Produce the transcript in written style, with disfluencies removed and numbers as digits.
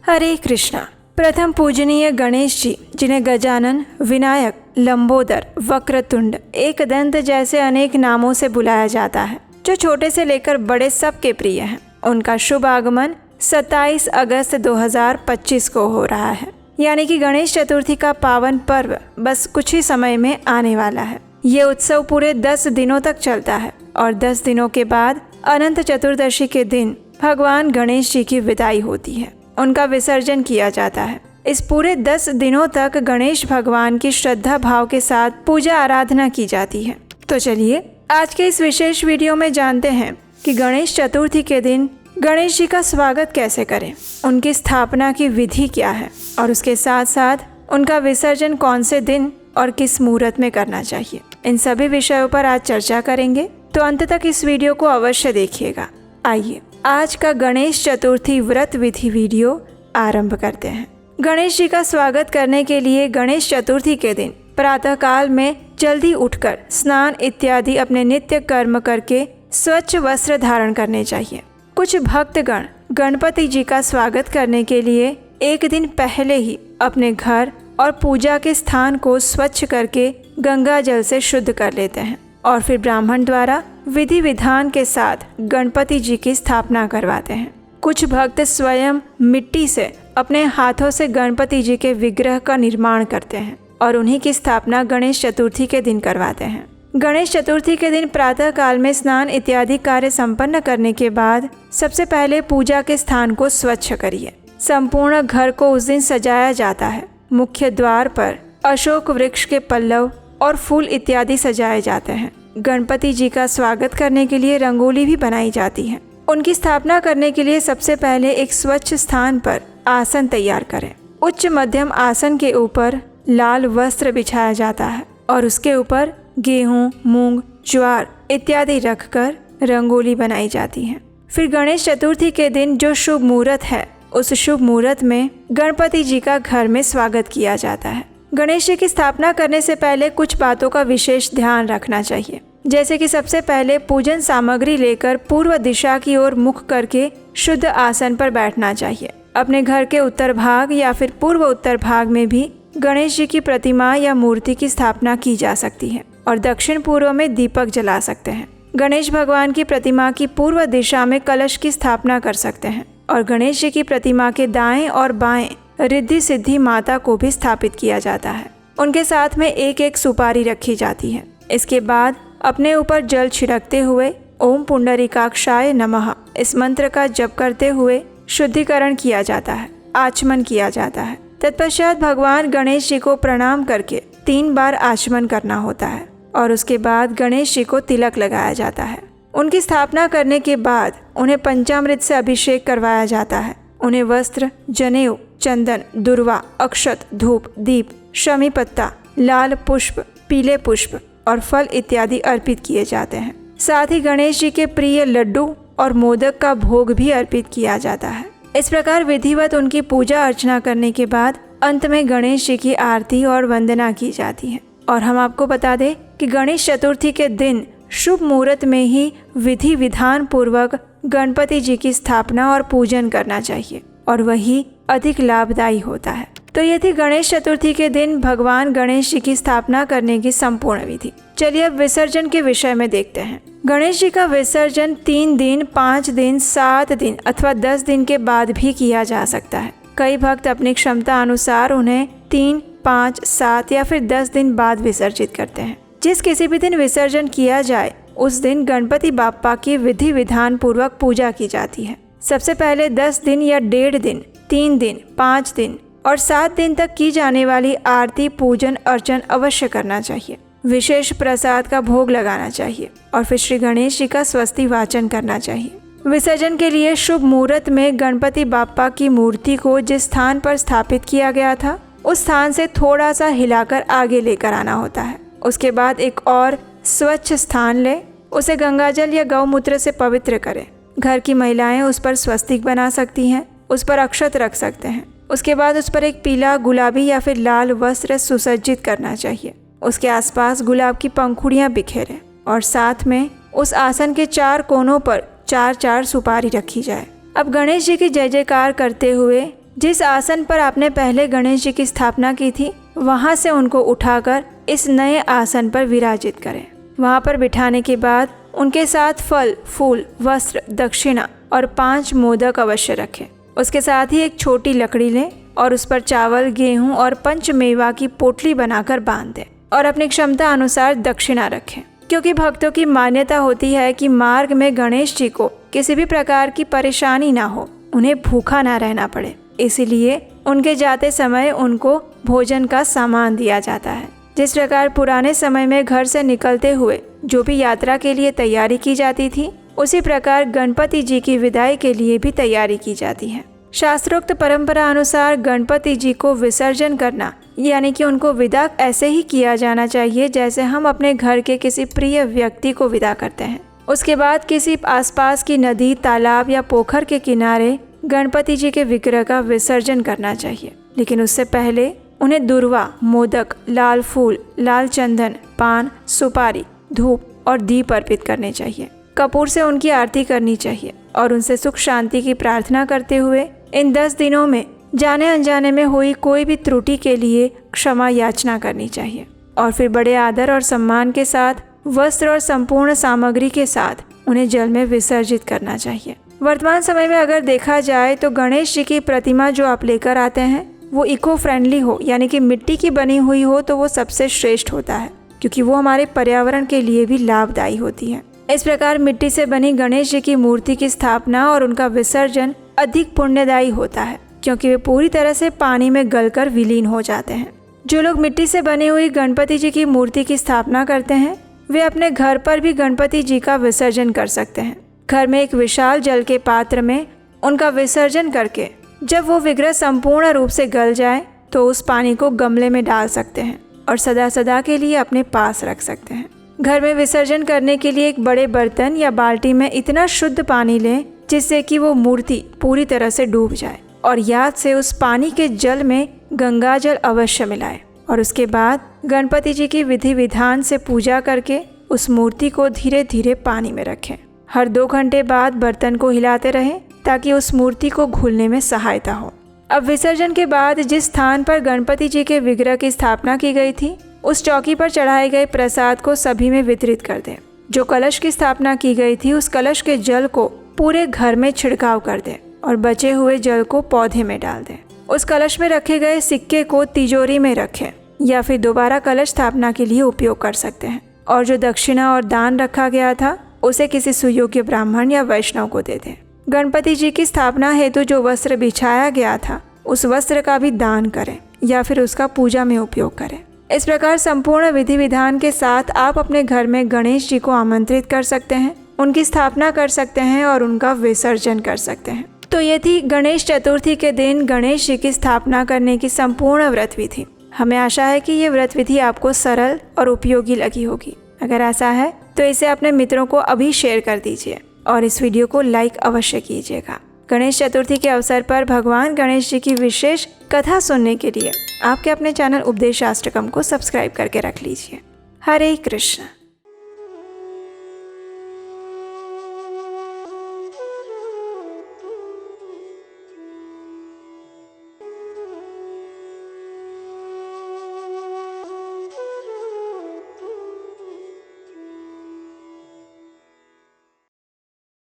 हरे कृष्णा। प्रथम पूजनीय गणेश जी, जिन्हें गजानन, विनायक, लंबोदर, वक्रतुंड, एकदंत जैसे अनेक नामों से बुलाया जाता है, जो छोटे से लेकर बड़े सबके प्रिय हैं, उनका शुभ आगमन 27 अगस्त 2025 को हो रहा है। यानी कि गणेश चतुर्थी का पावन पर्व बस कुछ ही समय में आने वाला है। ये उत्सव पूरे 10 दिनों तक चलता है और 10 दिनों के बाद अनंत चतुर्दशी के दिन भगवान गणेश जी की विदाई होती है, उनका विसर्जन किया जाता है। इस पूरे 10 दिनों तक गणेश भगवान की श्रद्धा भाव के साथ पूजा आराधना की जाती है। तो चलिए आज के इस विशेष वीडियो में जानते हैं कि गणेश चतुर्थी के दिन गणेश जी का स्वागत कैसे करें, उनकी स्थापना की विधि क्या है और उसके साथ साथ उनका विसर्जन कौन से दिन और किस मुहूर्त में करना चाहिए। इन सभी विषयों पर आज चर्चा करेंगे, तो अंत तक इस वीडियो को अवश्य देखिएगा। आइए आज का गणेश चतुर्थी व्रत विधि वीडियो आरंभ करते हैं। गणेश जी का स्वागत करने के लिए गणेश चतुर्थी के दिन प्रातः काल में जल्दी उठकर स्नान इत्यादि अपने नित्य कर्म करके स्वच्छ वस्त्र धारण करने चाहिए। कुछ भक्तगण गणपति जी का स्वागत करने के लिए एक दिन पहले ही अपने घर और पूजा के स्थान को स्वच्छ करके गंगा जल से शुद्ध कर लेते हैं और फिर ब्राह्मण द्वारा विधि विधान के साथ गणपति जी की स्थापना करवाते हैं। कुछ भक्त स्वयं मिट्टी से अपने हाथों से गणपति जी के विग्रह का निर्माण करते हैं और उन्हीं की स्थापना गणेश चतुर्थी के दिन करवाते हैं। गणेश चतुर्थी के दिन प्रातः काल में स्नान इत्यादि कार्य संपन्न करने के बाद सबसे पहले पूजा के स्थान को स्वच्छ करिए। संपूर्ण घर को उस दिन सजाया जाता है। मुख्य द्वार पर अशोक वृक्ष के पल्लव और फूल इत्यादि सजाए जाते हैं। गणपति जी का स्वागत करने के लिए रंगोली भी बनाई जाती है। उनकी स्थापना करने के लिए सबसे पहले एक स्वच्छ स्थान पर आसन तैयार करें। उच्च मध्यम आसन के ऊपर लाल वस्त्र बिछाया जाता है और उसके ऊपर गेहूं, मूंग, ज्वार इत्यादि रखकर रंगोली बनाई जाती है। फिर गणेश चतुर्थी के दिन जो शुभ मुहूर्त है, उस शुभ मुहूर्त में गणपति जी का घर में स्वागत किया जाता है। गणेश जी की स्थापना करने से पहले कुछ बातों का विशेष ध्यान रखना चाहिए, जैसे कि सबसे पहले पूजन सामग्री लेकर पूर्व दिशा की ओर मुख करके शुद्ध आसन पर बैठना चाहिए। अपने घर के उत्तर भाग या फिर पूर्व उत्तर भाग में भी गणेश जी की प्रतिमा या मूर्ति की स्थापना की जा सकती है और दक्षिण पूर्व में दीपक जला सकते हैं। गणेश भगवान की प्रतिमा की पूर्व दिशा में कलश की स्थापना कर सकते हैं और गणेश जी की प्रतिमा के दाएं और बाएं रिद्धि सिद्धि माता को भी स्थापित किया जाता है। उनके साथ में एक एक सुपारी रखी जाती है। इसके बाद अपने ऊपर जल छिड़कते हुए ओम पुंडरीकाक्षाय नमः इस मंत्र का जप करते हुए शुद्धिकरण किया जाता है, आचमन किया जाता है। तत्पश्चात भगवान गणेश जी को प्रणाम करके 3 बार आचमन करना होता है और उसके बाद गणेश जी को तिलक लगाया जाता है। उनकी स्थापना करने के बाद उन्हें पंचामृत से अभिषेक करवाया जाता है। उन्हें वस्त्र, जनेऊ, चंदन, दुर्वा, अक्षत, धूप, दीप, शमी पत्ता, लाल पुष्प, पीले पुष्प और फल इत्यादि अर्पित किए जाते हैं। साथ ही गणेश जी के प्रिय लड्डू और मोदक का भोग भी अर्पित किया जाता है। इस प्रकार विधिवत उनकी पूजा अर्चना करने के बाद अंत में गणेश जी की आरती और वंदना की जाती है। और हम आपको बता दें कि गणेश चतुर्थी के दिन शुभ मुहूर्त में ही विधि विधान पूर्वक गणपति जी की स्थापना और पूजन करना चाहिए और वही अधिक लाभदायी होता है। तो ये थी गणेश चतुर्थी के दिन भगवान गणेश जी की स्थापना करने की संपूर्ण विधि। चलिए अब विसर्जन के विषय में देखते हैं। गणेश जी का विसर्जन 3 दिन, 5 दिन, 7 दिन अथवा 10 दिन के बाद भी किया जा सकता है। कई भक्त अपनी क्षमता अनुसार उन्हें 3, 5, 7 या फिर 10 दिन बाद विसर्जित करते हैं। जिस किसी भी दिन विसर्जन किया जाए उस दिन गणपति बाप्पा की विधि विधान पूर्वक पूजा की जाती है। सबसे पहले 10 दिन या 1.5 दिन, 3 दिन, 5 दिन और 7 दिन तक की जाने वाली आरती, पूजन, अर्चन अवश्य करना चाहिए। विशेष प्रसाद का भोग लगाना चाहिए और फिर श्री गणेश जी का स्वस्ति वाचन करना चाहिए। विसर्जन के लिए शुभ मुहूर्त में गणपति बाप्पा की मूर्ति को जिस स्थान पर स्थापित किया गया था उस स्थान से थोड़ा सा हिलाकर आगे लेकर आना होता है। उसके बाद एक और स्वच्छ स्थान ले, उसे गंगाजल या गौमूत्र से पवित्र करें। घर की महिलाएं उस पर स्वस्तिक बना सकती हैं, उस पर अक्षत रख सकते हैं। उसके बाद उस पर एक पीला, गुलाबी या फिर लाल वस्त्र सुसज्जित करना चाहिए। उसके आसपास गुलाब की पंखुड़ियां बिखेरें और साथ में उस आसन के 4 कोनों पर 4-4 सुपारी रखी जाए। अब गणेश जी की जय जयकार करते हुए जिस आसन पर आपने पहले गणेश जी की स्थापना की थी वहाँ से उनको उठाकर इस नए आसन पर विराजित करें। वहाँ पर बिठाने के बाद उनके साथ फल, फूल, वस्त्र, दक्षिणा और 5 मोदक अवश्य रखें। उसके साथ ही एक छोटी लकड़ी लें और उस पर चावल, गेहूं और पंचमेवा की पोटली बनाकर बांध दें और अपनी क्षमता अनुसार दक्षिणा रखें। क्योंकि भक्तों की मान्यता होती है कि मार्ग में गणेश जी को किसी भी प्रकार की परेशानी ना हो, उन्हें भूखा ना रहना पड़े, इसीलिए उनके जाते समय उनको भोजन का सामान दिया जाता है। जिस प्रकार पुराने समय में घर से निकलते हुए जो भी यात्रा के लिए तैयारी की जाती थी, उसी प्रकार गणपति जी की विदाई के लिए भी तैयारी की जाती है। शास्त्रोक्त परंपरा अनुसार गणपति जी को विसर्जन करना यानी कि उनको विदा ऐसे ही किया जाना चाहिए जैसे हम अपने घर के किसी प्रिय व्यक्ति को विदा करते हैं। उसके बाद किसी आसपास की नदी, तालाब या पोखर के किनारे गणपति जी के विग्रह का विसर्जन करना चाहिए। लेकिन उससे पहले उन्हें दुर्वा, मोदक, लाल फूल, लाल चंदन, पान, सुपारी, धूप और दीप अर्पित करने चाहिए। कपूर से उनकी आरती करनी चाहिए और उनसे सुख शांति की प्रार्थना करते हुए इन 10 दिनों में जाने अनजाने में हुई कोई भी त्रुटि के लिए क्षमा याचना करनी चाहिए और फिर बड़े आदर और सम्मान के साथ वस्त्र और संपूर्ण सामग्री के साथ उन्हें जल में विसर्जित करना चाहिए। वर्तमान समय में अगर देखा जाए तो गणेश जी की प्रतिमा जो आप लेकर आते हैं वो इको फ्रेंडली हो यानी कि मिट्टी की बनी हुई हो तो वो सबसे श्रेष्ठ होता है, क्योंकि वो हमारे पर्यावरण के लिए भी लाभदायी होती है। इस प्रकार मिट्टी से बनी गणेश जी की मूर्ति की स्थापना और उनका विसर्जन अधिक पुण्यदायी होता है, क्योंकि वे पूरी तरह से पानी में गलकर विलीन हो जाते हैं। जो लोग मिट्टी से बनी हुई गणपति जी की मूर्ति की स्थापना करते हैं वे अपने घर पर भी गणपति जी का विसर्जन कर सकते हैं। घर में एक विशाल जल के पात्र में उनका विसर्जन करके जब वो विग्रह संपूर्ण रूप से गल जाए तो उस पानी को गमले में डाल सकते हैं और सदा सदा के लिए अपने पास रख सकते हैं। घर में विसर्जन करने के लिए एक बड़े बर्तन या बाल्टी में इतना शुद्ध पानी लें जिससे कि वो मूर्ति पूरी तरह से डूब जाए और याद से उस पानी के जल में गंगा जल अवश्य मिलाएं और उसके बाद गणपति जी की विधि विधान से पूजा करके उस मूर्ति को धीरे धीरे पानी में रखें। हर 2 घंटे बाद बर्तन को हिलाते रहें ताकि उस मूर्ति को घुलने में सहायता हो। अब विसर्जन के बाद जिस स्थान पर गणपति जी के विग्रह की स्थापना की गई थी उस चौकी पर चढ़ाए गए प्रसाद को सभी में वितरित कर दें। जो कलश की स्थापना की गई थी उस कलश के जल को पूरे घर में छिड़काव कर दें और बचे हुए जल को पौधे में डाल दें। उस कलश में रखे गए सिक्के को तिजोरी में रखें या फिर दोबारा कलश स्थापना के लिए उपयोग कर सकते हैं और जो दक्षिणा और दान रखा गया था उसे किसी सुयोग्य ब्राह्मण या वैष्णव को दे दें। गणपति जी की स्थापना हेतु जो वस्त्र बिछाया गया था उस वस्त्र का भी दान करें या फिर उसका पूजा में उपयोग करें। इस प्रकार संपूर्ण विधि विधान के साथ आप अपने घर में गणेश जी को आमंत्रित कर सकते हैं, उनकी स्थापना कर सकते हैं और उनका विसर्जन कर सकते हैं। तो ये थी गणेश चतुर्थी के दिन गणेश जी की स्थापना करने की संपूर्ण व्रत विधि। हमें आशा है कि ये व्रत विधि आपको सरल और उपयोगी लगी होगी। अगर ऐसा है तो इसे अपने मित्रों को अभी शेयर कर दीजिए और इस वीडियो को लाइक अवश्य कीजिएगा। गणेश चतुर्थी के अवसर पर भगवान गणेश जी की विशेष कथा सुनने के लिए आपके अपने चैनल उपदेश शास्त्रकम को सब्सक्राइब करके रख लीजिए। हरे कृष्ण।